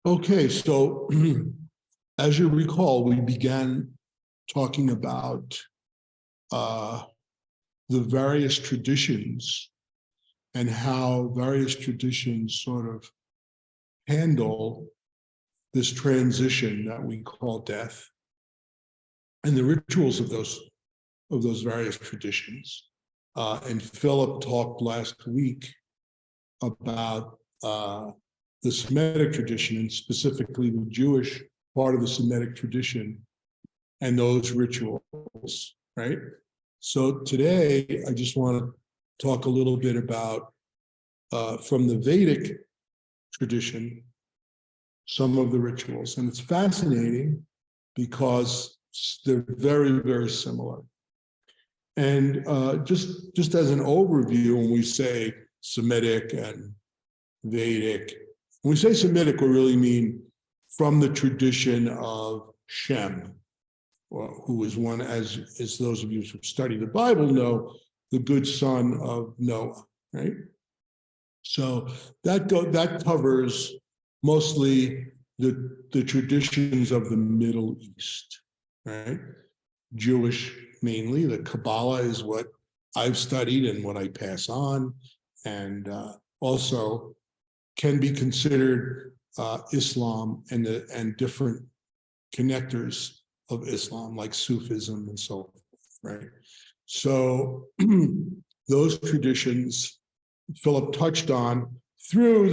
Okay, so as you recall, we began talking about the various traditions and how various traditions sort of handle this transition that we call death and the rituals of those various traditions. And Philip talked last week about the Semitic tradition, and specifically the Jewish part of the Semitic tradition and those rituals, right? So today, I just want to talk a little bit about, from the Vedic tradition, some of the rituals. And it's fascinating because they're very, very similar. And just as an overview, when we say Semitic and Vedic, when we say Semitic, we really mean from the tradition of Shem, who was one, as those of you who study the Bible know, the good son of Noah, right? So that covers mostly the traditions of the Middle East, right? Jewish mainly. The Kabbalah is what I've studied and what I pass on, and also can be considered Islam and different connectors of Islam, like Sufism and so forth, right? So those traditions Philip touched on through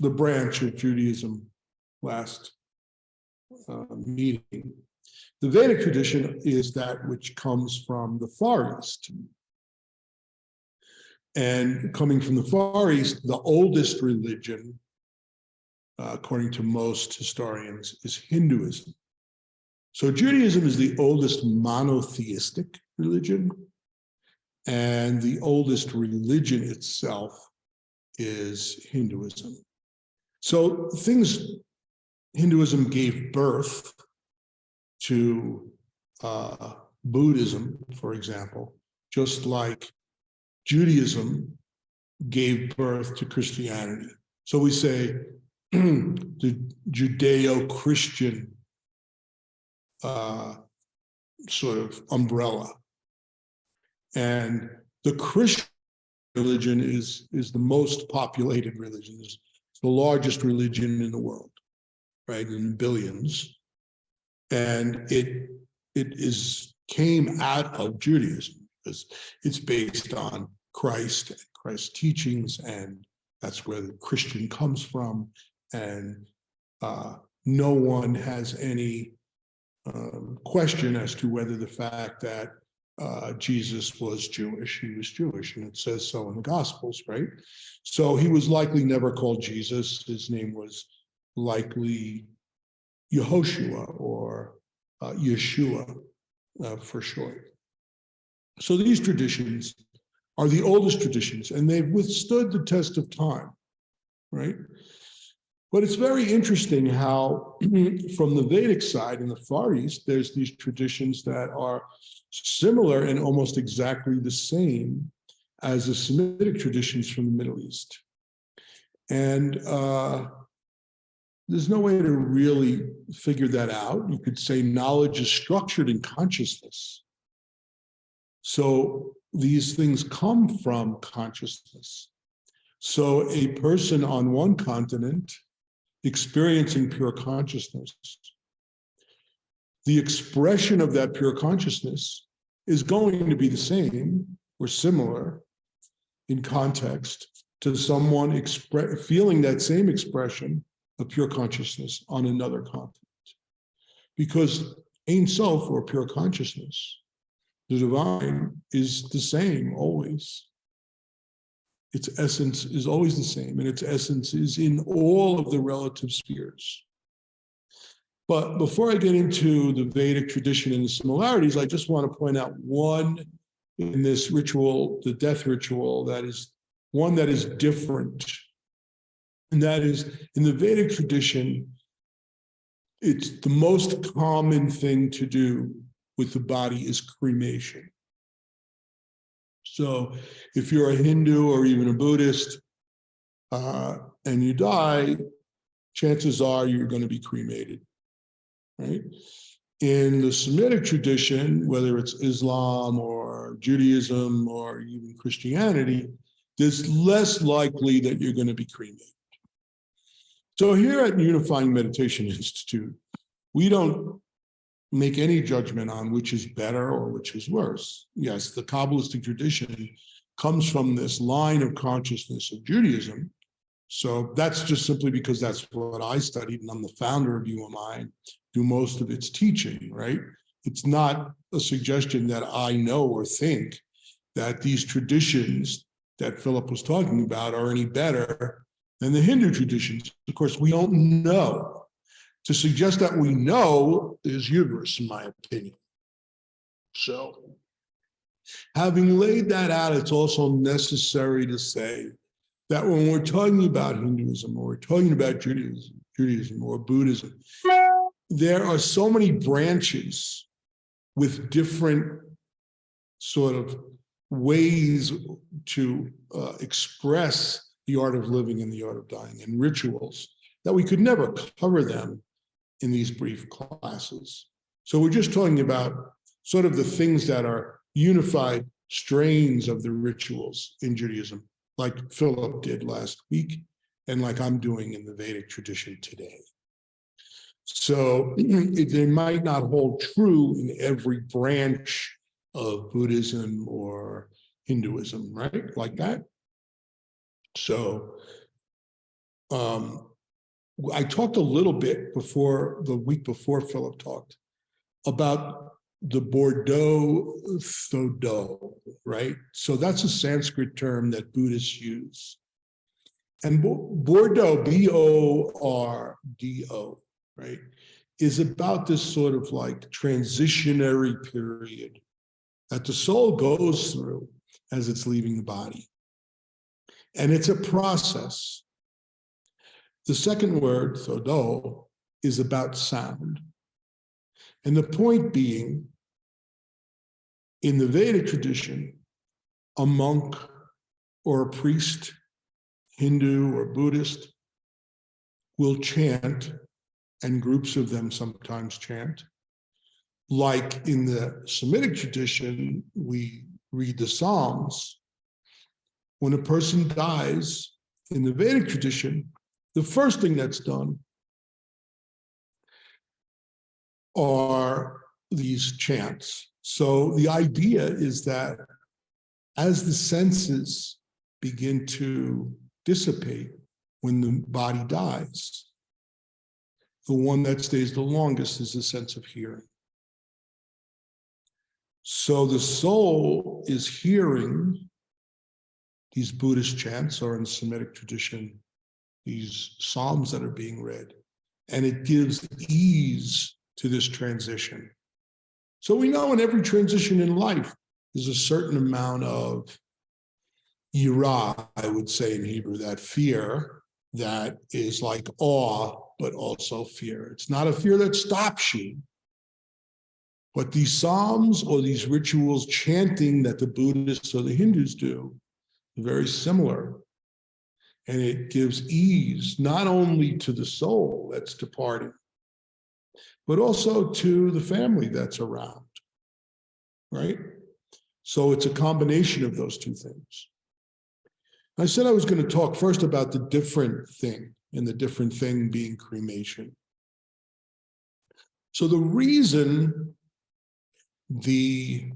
the branch of Judaism last meeting. The Vedic tradition is that which comes from the Far East. And coming from the Far East, the oldest religion, according to most historians, is Hinduism. So Judaism is the oldest monotheistic religion, and the oldest religion itself is Hinduism. So Hinduism gave birth to Buddhism, for example, just like Judaism gave birth to Christianity. So we say the Judeo-Christian sort of umbrella. And the Christian religion is the most populated religion. It's the largest religion in the world, right, in billions. And it came out of Judaism because it's based on Christ and Christ's teachings, and that's where the Christian comes from. And no one has any question as to whether the fact that Jesus was Jewish, he was Jewish, and it says so in the Gospels, right? So he was likely never called Jesus. His name was likely Yehoshua or Yeshua for short. So these traditions are the oldest traditions, and they've withstood the test of time, right? But it's very interesting how from the Vedic side in the Far East, there's these traditions that are similar and almost exactly the same as the Semitic traditions from the Middle East. And there's no way to really figure that out. You could say knowledge is structured in consciousness. So these things come from consciousness. So a person on one continent experiencing pure consciousness, the expression of that pure consciousness is going to be the same or similar in context to someone feeling that same expression of pure consciousness on another continent. Because Ein Sof, or pure consciousness, the divine, is the same always. Its essence is always the same, and its essence is in all of the relative spheres. But before I get into the Vedic tradition and the similarities, I just want to point out one in this ritual, the death ritual, that is one that is different. And that is, in the Vedic tradition, it's the most common thing to do with the body is cremation. So if you're a Hindu or even a Buddhist and you die, chances are you're going to be cremated, right? In the Semitic tradition, whether it's Islam or Judaism or even Christianity, it's less likely that you're going to be cremated. So here at Unifying Meditation Institute, we don't make any judgment on which is better or which is worse. Yes, the Kabbalistic tradition comes from this line of consciousness of Judaism. So that's just simply because that's what I studied, and I'm the founder of UMI, do most of its teaching, right? It's not a suggestion that I know or think that these traditions that Philip was talking about are any better than the Hindu traditions. Of course, we don't know. To suggest that we know is hubris, in my opinion. So, having laid that out, it's also necessary to say that when we're talking about Hinduism, or we're talking about Judaism or Buddhism, there are so many branches with different sort of ways to express the art of living and the art of dying, and rituals, that we could never cover them in these brief classes. So we're just talking about sort of the things that are unified strains of the rituals in Judaism, like Philip did last week, and like I'm doing in the Vedic tradition today. So they might not hold true in every branch of Buddhism or Hinduism, right? Like that. So I talked a little bit before, the week before Philip talked, about the Bordeaux Thodo, right? So that's a Sanskrit term that Buddhists use. And Bordeaux, B-O-R-D-O, right, is about this sort of like transitionary period that the soul goes through as it's leaving the body. And it's a process. The second word, Thodo, is about sound. And the point being, in the Vedic tradition, a monk or a priest, Hindu or Buddhist, will chant, and groups of them sometimes chant. Like in the Semitic tradition, we read the Psalms. When a person dies, in the Vedic tradition, the first thing that's done are these chants. So the idea is that as the senses begin to dissipate when the body dies, the one that stays the longest is the sense of hearing. So the soul is hearing these Buddhist chants, or in the Semitic tradition, these psalms that are being read, and it gives ease to this transition. So we know in every transition in life, there's a certain amount of yirah, I would say in Hebrew, that fear that is like awe, but also fear. It's not a fear that stops you, but these psalms or these rituals chanting that the Buddhists or the Hindus do are very similar. And it gives ease not only to the soul that's departing, but also to the family that's around, right? So it's a combination of those two things. I said I was going to talk first about the different thing, and the different thing being cremation. So the reason the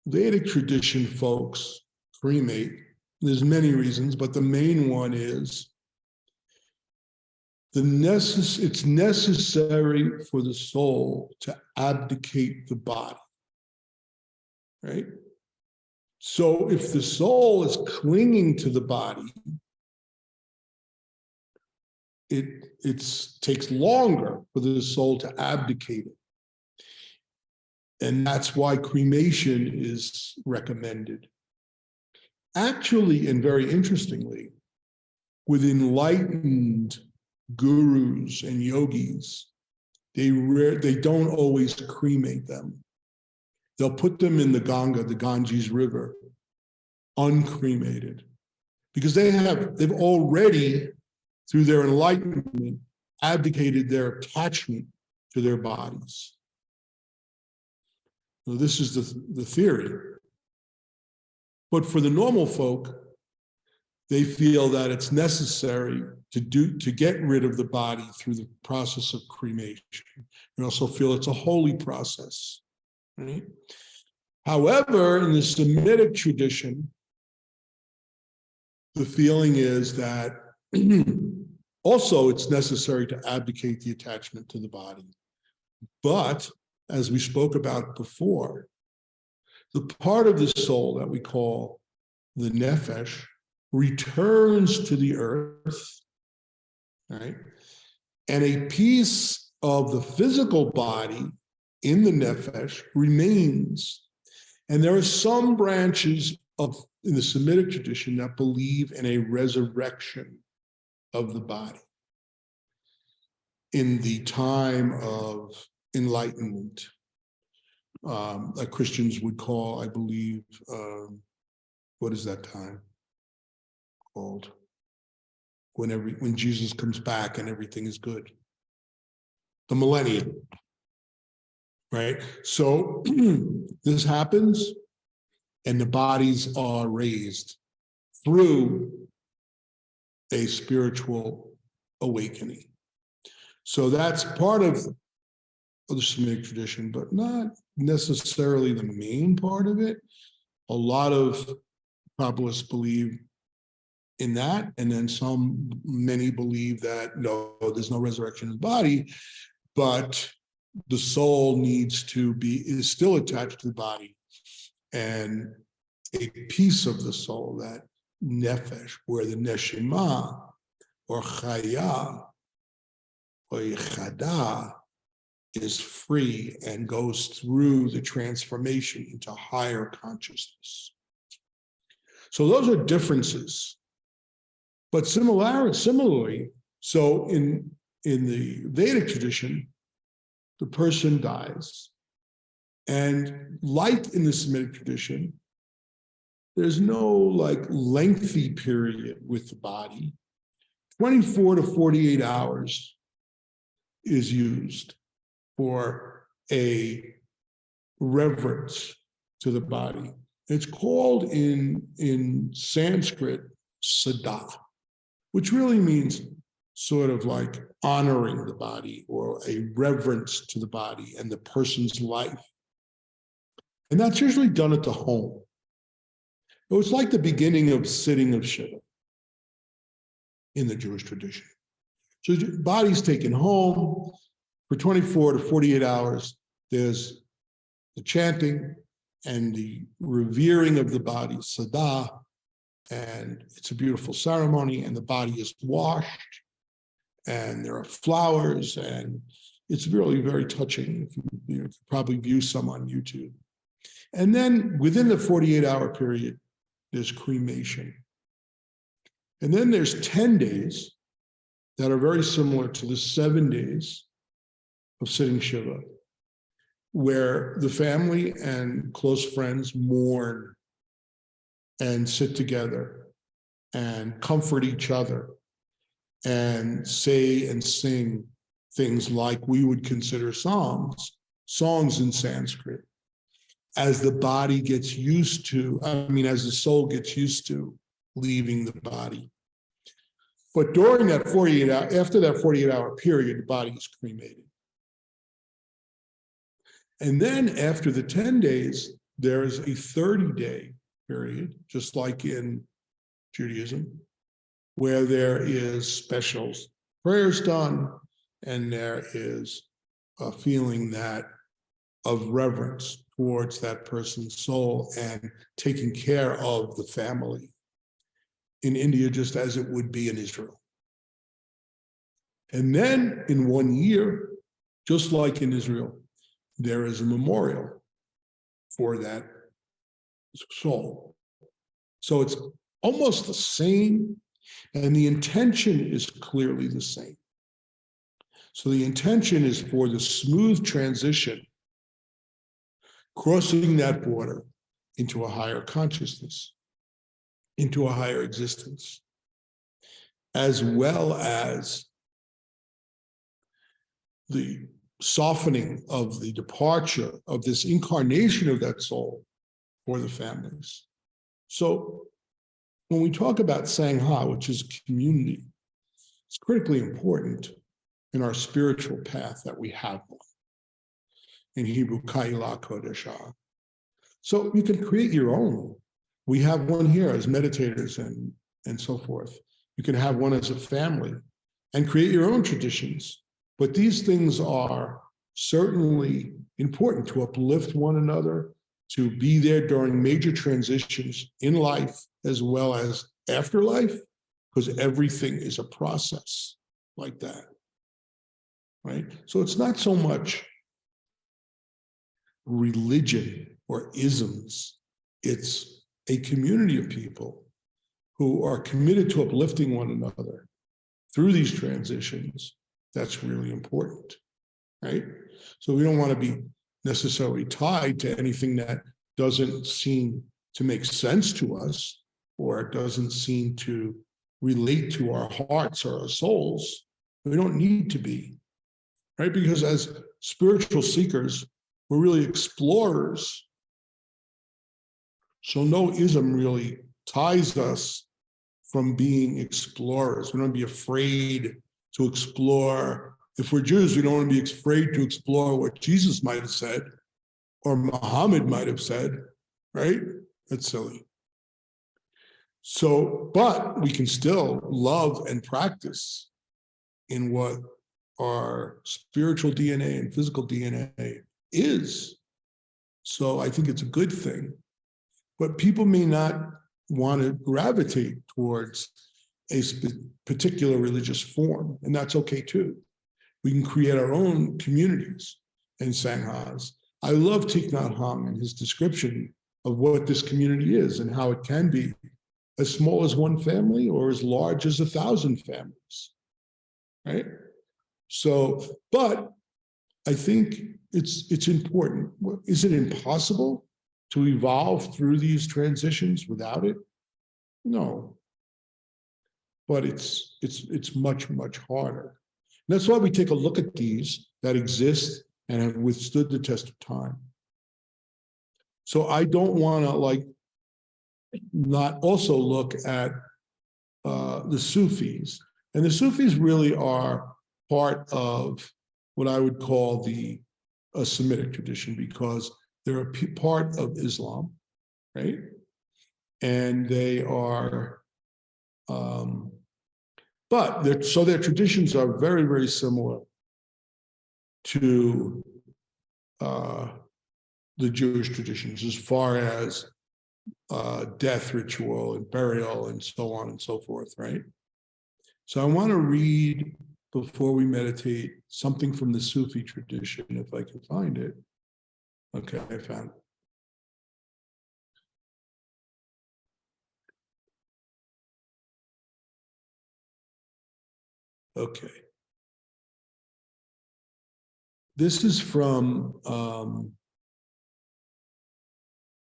Vedic tradition folks cremate, there's many reasons, but the main one is it's necessary for the soul to abdicate the body, right? So if the soul is clinging to the body, it takes longer for the soul to abdicate it. And that's why cremation is recommended. Actually, and very interestingly, with enlightened gurus and yogis, they don't always cremate them. They'll put them in the Ganga, the Ganges River, uncremated, because they've already through their enlightenment, abdicated their attachment to their bodies. So this is the theory. But for the normal folk, they feel that it's necessary to get rid of the body through the process of cremation. They also feel it's a holy process. Right? However, in the Semitic tradition, the feeling is that also it's necessary to abdicate the attachment to the body. But as we spoke about before, the part of the soul that we call the nephesh returns to the earth, right? And a piece of the physical body in the nephesh remains. And there are some branches in the Semitic tradition that believe in a resurrection of the body in the time of enlightenment, that Christians would call, I believe, what is that time called? When Jesus comes back and everything is good. The millennium, right? So this happens and the bodies are raised through a spiritual awakening. So that's part of the Semitic tradition, but not necessarily the main part of it. A lot of Kabbalists believe in that, and then many believe that no, there's no resurrection of the body, but the soul is still attached to the body, and a piece of the soul, that nefesh, where the neshima or chaya or yichada is free and goes through the transformation into higher consciousness. So those are differences. But similarly, so in the Vedic tradition, the person dies. And like in the Semitic tradition, there's no lengthy period with the body. 24 to 48 hours is used for a reverence to the body. It's called in Sanskrit sada, which really means sort of like honoring the body or a reverence to the body and the person's life. And that's usually done at the home. It was like the beginning of sitting of Shiva in the Jewish tradition. So the body's taken home for 24 to 48 hours. There's the chanting and the revering of the body, sada, and it's a beautiful ceremony, and the body is washed, and there are flowers, and it's really very touching. You could probably view some on YouTube. And then within the 48-hour period, there's cremation. And then there's 10 days that are very similar to the 7 days of sitting Shiva, where the family and close friends mourn and sit together and comfort each other and say and sing things like we would consider songs in Sanskrit, as the body gets used to, as the soul gets used to leaving the body. But during that after that 48-hour period, the body is cremated. And then after the 10 days, there is a 30-day period, just like in Judaism, where there is special prayers done, and there is a feeling of reverence towards that person's soul and taking care of the family in India, just as it would be in Israel. And then in 1 year, just like in Israel, there is a memorial for that soul. So it's almost the same, and the intention is clearly the same. So the intention is for the smooth transition, crossing that border into a higher consciousness, into a higher existence. as well as the softening of the departure of this incarnation of that soul for the families. So when we talk about Sangha, which is community, it's critically important in our spiritual path that we have one. In Hebrew, Kaila Kodeshah. So you can create your own. We have one here as meditators and so forth. You can have one as a family and create your own traditions. But these things are certainly important to uplift one another, to be there during major transitions in life as well as afterlife, because everything is a process like that, right? So it's not so much religion or isms, it's a community of people who are committed to uplifting one another through these transitions. That's really important, right? So we don't want to be necessarily tied to anything that doesn't seem to make sense to us, or it doesn't seem to relate to our hearts or our souls. We don't need to be, right? Because as spiritual seekers, we're really explorers. So no ism really ties us from being explorers. We don't be afraid to explore. If we're Jews, we don't want to be afraid to explore what Jesus might have said or Muhammad might have said, right? That's silly. So, but we can still love and practice in what our spiritual DNA and physical DNA is. So I think it's a good thing. But people may not want to gravitate towards a particular religious form, and that's okay too. We can create our own communities and sanghas. I love Thich Nhat Hanh and his description of what this community is and how it can be as small as one family or as large as 1,000 families, right? So, but I think it's important. Is it impossible to evolve through these transitions without it? No. But it's much, much harder. And that's why we take a look at these that exist and have withstood the test of time. So I don't want to not also look at the Sufis. And the Sufis really are part of what I would call the Semitic tradition, because they're a part of Islam, right? And they are, but their traditions are very, very similar to the Jewish traditions as far as death ritual and burial and so on and so forth, right? So I want to read, before we meditate, something from the Sufi tradition, if I can find it. Okay, I found it. Okay. This is from,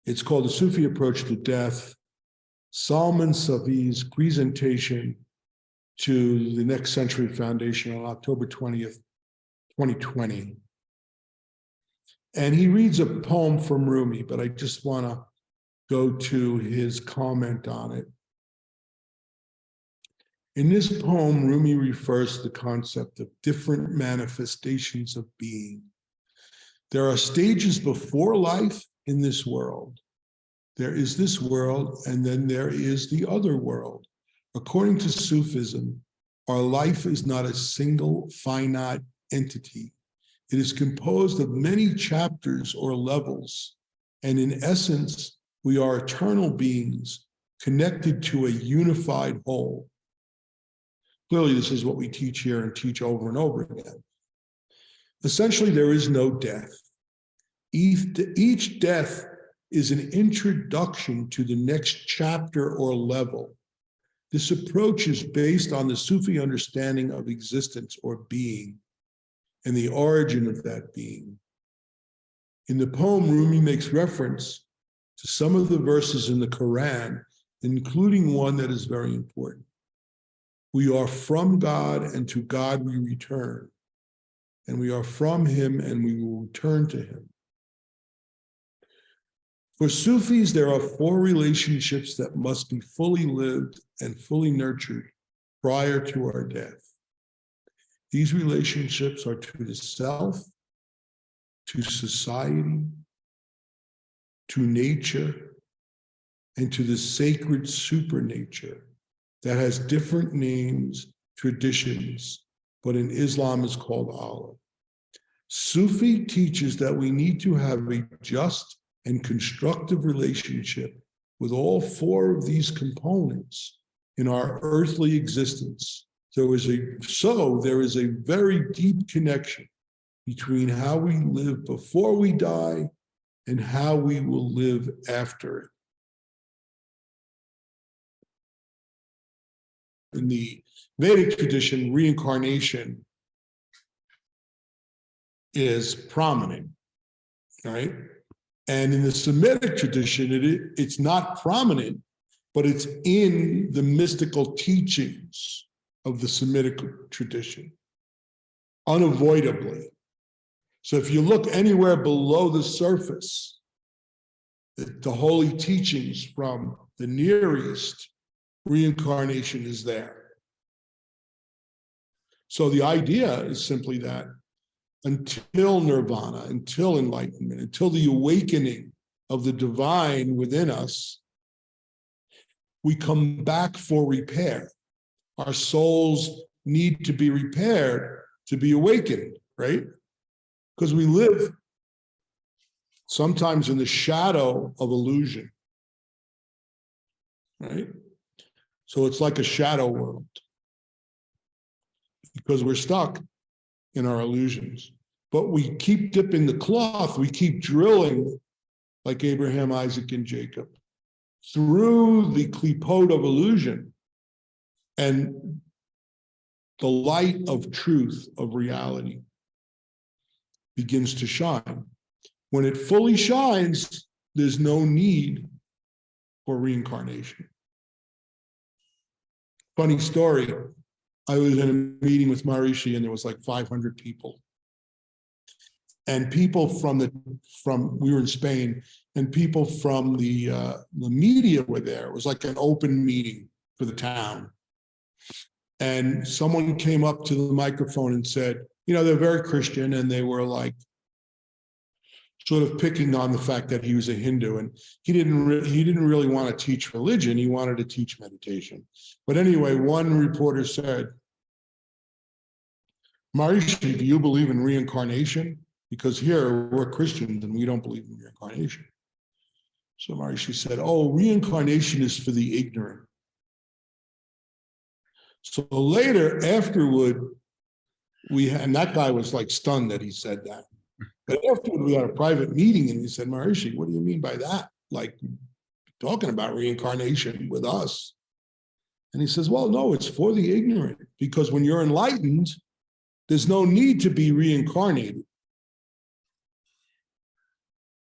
it's called The Sufi Approach to Death, Salman Savi's presentation to the Next Century Foundation on October 20th, 2020. And he reads a poem from Rumi, but I just want to go to his comment on it. In this poem, Rumi refers to the concept of different manifestations of being. There are stages before life in this world. There is this world, and then there is the other world. According to Sufism, our life is not a single finite entity. It is composed of many chapters or levels, and in essence, we are eternal beings connected to a unified whole. Clearly, this is what we teach here and teach over and over again. Essentially, there is no death. Each death is an introduction to the next chapter or level. This approach is based on the Sufi understanding of existence or being and the origin of that being. In the poem, Rumi makes reference to some of the verses in the Quran, including one that is very important. We are from God, and to God we return. And we are from him, and we will return to him. For Sufis, there are 4 relationships that must be fully lived and fully nurtured prior to our death. These relationships are to the self, to society, to nature, and to the sacred supernature that has different names, traditions, but in Islam is called Allah. Sufi teaches that we need to have a just and constructive relationship with all 4 of these components in our earthly existence. There is a very deep connection between how we live before we die and how we will live after it. In the Vedic tradition, reincarnation is prominent, right? And in the Semitic tradition, it's not prominent, but it's in the mystical teachings of the Semitic tradition, unavoidably. So if you look anywhere below the surface, the holy teachings from the Near East, reincarnation is there. So the idea is simply that until nirvana, until enlightenment, until the awakening of the divine within us, we come back for repair. Our souls need to be repaired to be awakened, right? Because we live sometimes in the shadow of illusion, right? So it's like a shadow world because we're stuck in our illusions. But we keep dipping the cloth, we keep drilling like Abraham, Isaac, and Jacob through the klipot of illusion, and the light of truth, of reality, begins to shine. When it fully shines, there's no need for reincarnation. Funny story, I was in a meeting with Maharishi and there was like 500 people. And people we were in Spain, and people from the media were there. It was like an open meeting for the town. And someone came up to the microphone and said, you know, they're very Christian, and they were like sort of picking on the fact that he was a Hindu, and he didn't really want to teach religion. He wanted to teach meditation. But anyway, one reporter said, Maharishi, do you believe in reincarnation? Because here we're Christians and we don't believe in reincarnation. So Maharishi said, oh, reincarnation is for the ignorant. So later, afterward, and that guy was like stunned that he said that. But afterward, we had a private meeting and he said, Maharishi, what do you mean by that? Like talking about reincarnation with us. And he says, well, no, it's for the ignorant, because when you're enlightened, there's no need to be reincarnated.